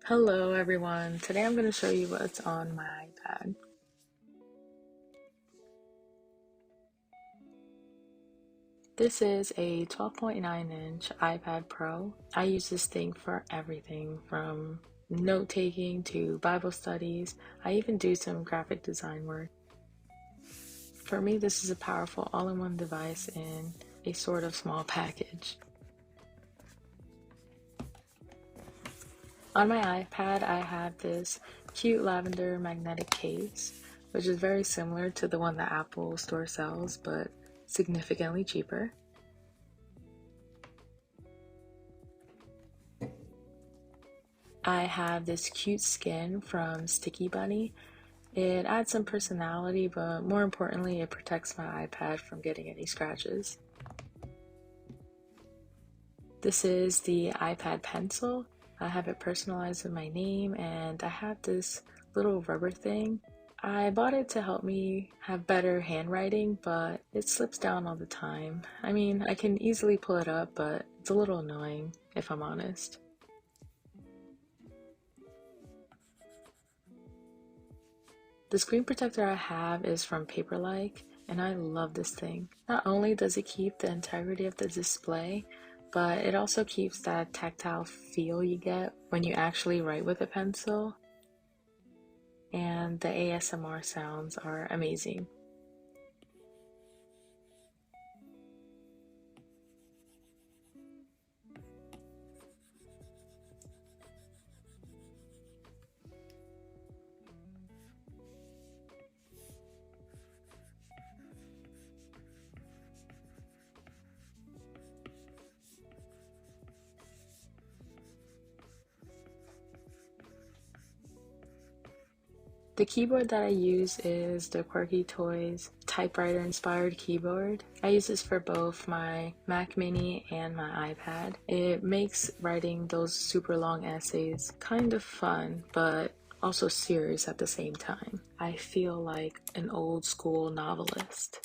Hello everyone, today I'm going to show you what's on my iPad. This is a 12.9-inch iPad Pro. I use this thing for everything from note-taking to Bible studies. I even do some graphic design work. For me, this is a powerful all-in-one device in a sort of small package. On my iPad, I have this cute lavender magnetic case, which is very similar to the one the Apple Store sells, but significantly cheaper. I have this cute skin from Sticky Bunny. It adds some personality, but more importantly, it protects my iPad from getting any scratches. This is the iPad pencil. I have it personalized with my name, and I have this little rubber thing. I bought it to help me have better handwriting, but it slips down all the time. I mean, I can easily pull it up, but it's a little annoying, if I'm honest. The screen protector I have is from Paperlike, and I love this thing. Not only does it keep the integrity of the display, but it also keeps that tactile feel you get when you actually write with a pencil. And the ASMR sounds are amazing. The keyboard that I use is the Quirky Toys typewriter inspired keyboard. I use this for both my Mac Mini and my iPad. It makes writing those super long essays kind of fun, but also serious at the same time. I feel like an old school novelist.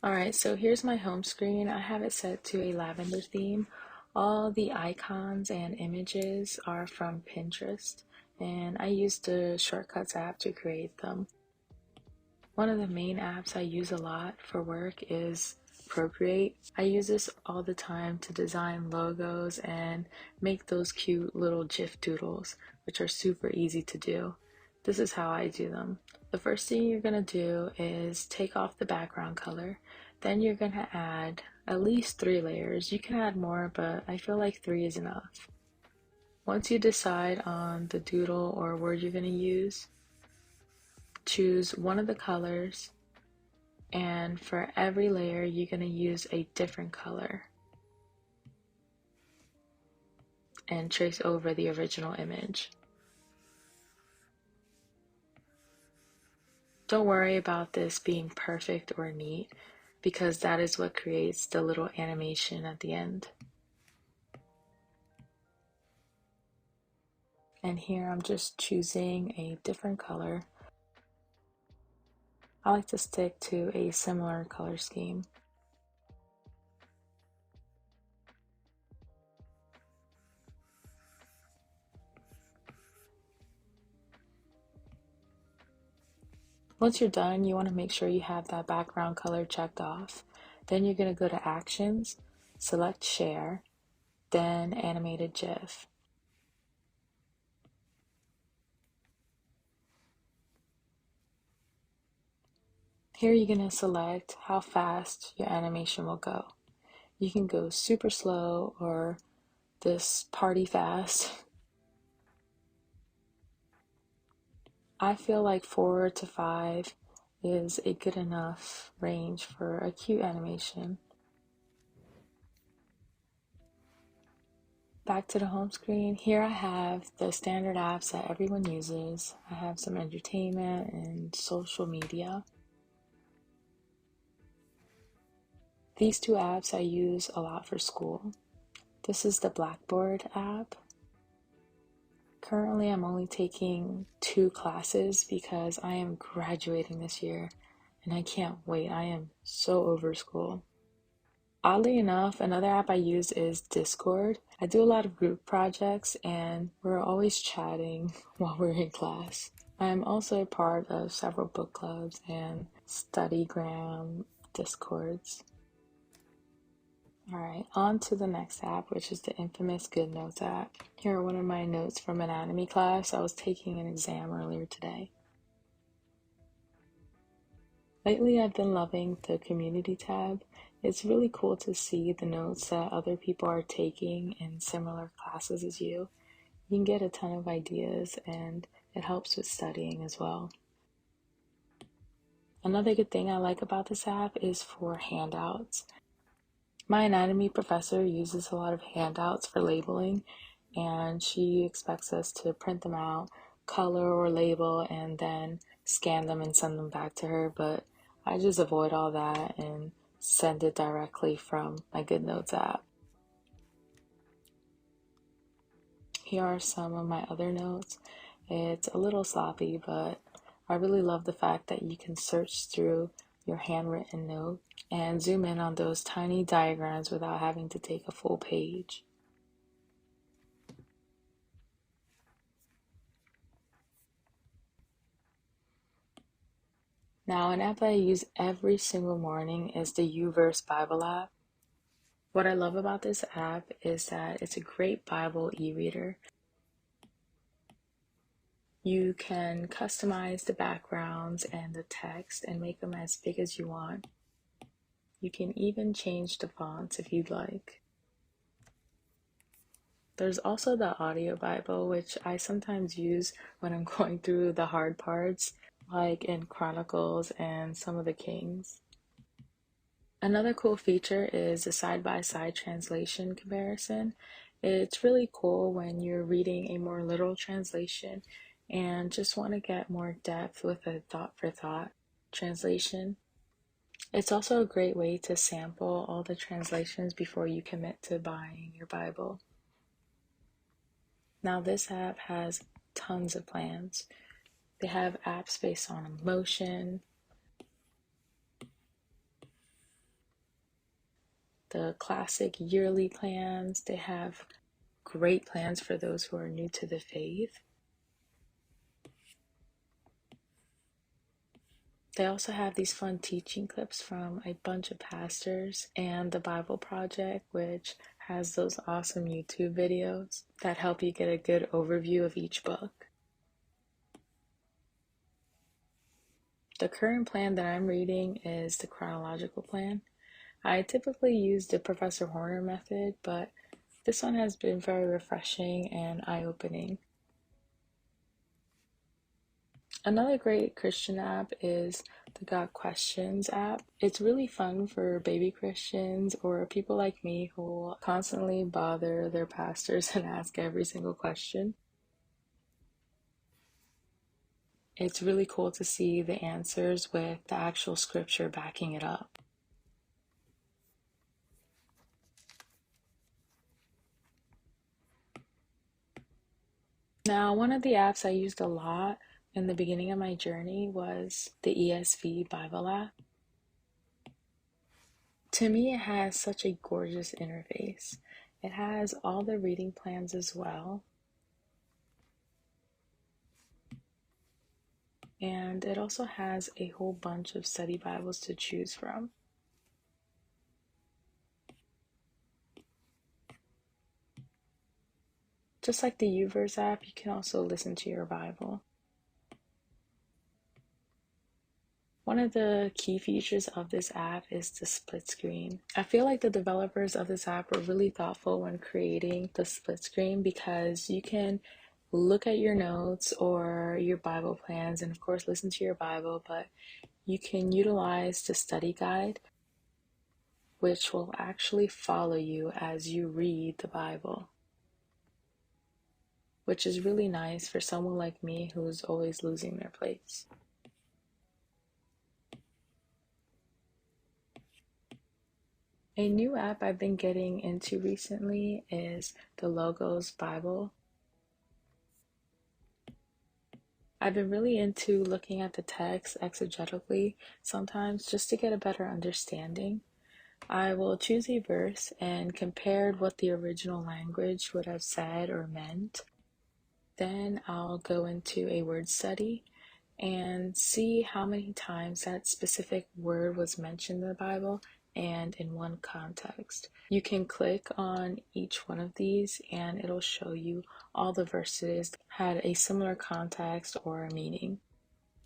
Alright, so here's my home screen. I have it set to a lavender theme. All the icons and images are from Pinterest, and I use the Shortcuts app to create them. One of the main apps I use a lot for work is Procreate. I use this all the time to design logos and make those cute little GIF doodles, which are super easy to do. This is how I do them. The first thing you're going to do is take off the background color. Then you're going to add at least 3 layers. You can add more, but I feel like 3 is enough. Once you decide on the doodle or word you're going to use, choose one of the colors, and for every layer you're going to use a different color and trace over the original image. Don't worry about this being perfect or neat, because that is what creates the little animation at the end. And here I'm just choosing a different color. I like to stick to a similar color scheme. Once you're done, you want to make sure you have that background color checked off. Then you're going to go to Actions, select Share, then animated GIF. Here you're going to select how fast your animation will go. You can go super slow or this party fast. I feel like 4 to 5 is a good enough range for a cute animation. Back to the home screen. Here I have the standard apps that everyone uses. I have some entertainment and social media. These two apps I use a lot for school. This is the Blackboard app. Currently, I'm only taking 2 classes because I am graduating this year and I can't wait. I am so over school. Oddly enough, another app I use is Discord. I do a lot of group projects and we're always chatting while we're in class. I'm also a part of several book clubs and StudyGram Discords. Alright, on to the next app, which is the infamous Good Notes app. Here are one of my notes from anatomy class. I was taking an exam earlier today. Lately, I've been loving the community tab. It's really cool to see the notes that other people are taking in similar classes as you. You can get a ton of ideas and it helps with studying as well. Another good thing I like about this app is for handouts. My anatomy professor uses a lot of handouts for labeling, and she expects us to print them out, color or label, and then scan them and send them back to her, but I just avoid all that and send it directly from my Good Notes app. Here are some of my other notes. It's a little sloppy, but I really love the fact that you can search through your handwritten note and zoom in on those tiny diagrams without having to take a full page. Now, an app that I use every single morning is the Esv Bible App. What I love about this app is that it's a great Bible e-reader. You can customize the backgrounds and the text and make them as big as you want. You can even change the fonts if you'd like. There's also the audio Bible, which I sometimes use when I'm going through the hard parts, like in Chronicles and some of the Kings. Another cool feature is the side-by-side translation comparison. It's really cool when you're reading a more literal translation and just want to get more depth with a thought-for-thought translation. It's also a great way to sample all the translations before you commit to buying your Bible. Now, this app has tons of plans. They have apps based on emotion, the classic yearly plans. They have great plans for those who are new to the faith. They also have these fun teaching clips from a bunch of pastors and the Bible Project, which has those awesome YouTube videos that help you get a good overview of each book. The current plan that I'm reading is the chronological plan. I typically use the Professor Horner method, but this one has been very refreshing and eye-opening. Another great Christian app is the Got Questions app. It's really fun for baby Christians or people like me who constantly bother their pastors and ask every single question. It's really cool to see the answers with the actual scripture backing it up. Now, one of the apps I used a lot in the beginning of my journey was the Esv Bible App. To me, it has such a gorgeous interface. It has all the reading plans as well. And it also has a whole bunch of study Bibles to choose from. Just like the YouVerse app, you can also listen to your Bible. One of the key features of this app is the split screen. I feel like the developers of this app were really thoughtful when creating the split screen because you can look at your notes or your Bible plans and of course listen to your Bible, but you can utilize the study guide, which will actually follow you as you read the Bible, which is really nice for someone like me who's always losing their place. A new app I've been getting into recently is the Logos Bible. I've been really into looking at the text exegetically sometimes just to get a better understanding. I will choose a verse and compare what the original language would have said or meant. Then I'll go into a word study and see how many times that specific word was mentioned in the Bible and in one context. You can click on each one of these and it'll show you all the verses that had a similar context or meaning.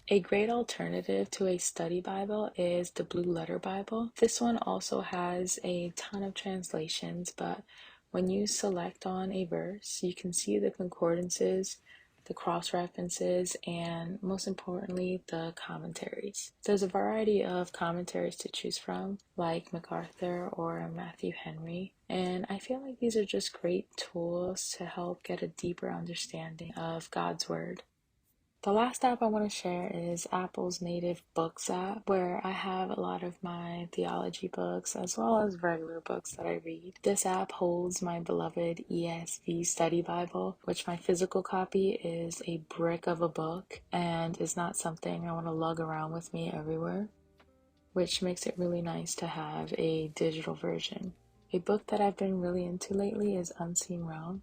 A great alternative to a study Bible is the Blue Letter Bible. This one also has a ton of translations, but when you select on a verse, you can see the concordances, the cross-references, and most importantly, the commentaries. There's a variety of commentaries to choose from, like MacArthur or Matthew Henry, and I feel like these are just great tools to help get a deeper understanding of God's Word. The last app I want to share is Apple's native books app, where I have a lot of my theology books as well as regular books that I read. This app holds my beloved ESV Study Bible, which my physical copy is a brick of a book and is not something I want to lug around with me everywhere, which makes it really nice to have a digital version. A book that I've been really into lately is Unseen Realm.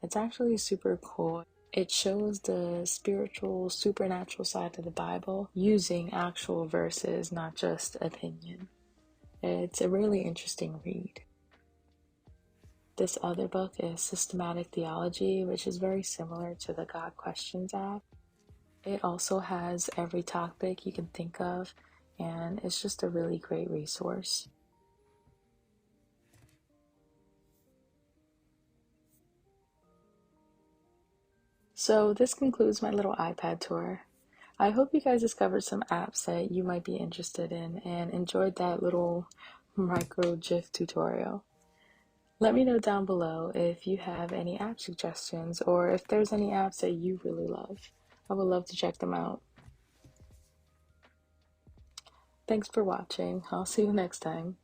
It's actually super cool. It shows the spiritual, supernatural side of the Bible using actual verses, not just opinion. It's a really interesting read. This other book is Systematic Theology, which is very similar to the God Questions app. It also has every topic you can think of, and it's just a really great resource. So this concludes my little iPad tour. I hope you guys discovered some apps that you might be interested in and enjoyed that little micro GIF tutorial. Let me know down below if you have any app suggestions or if there's any apps that you really love. I would love to check them out. Thanks for watching. I'll see you next time.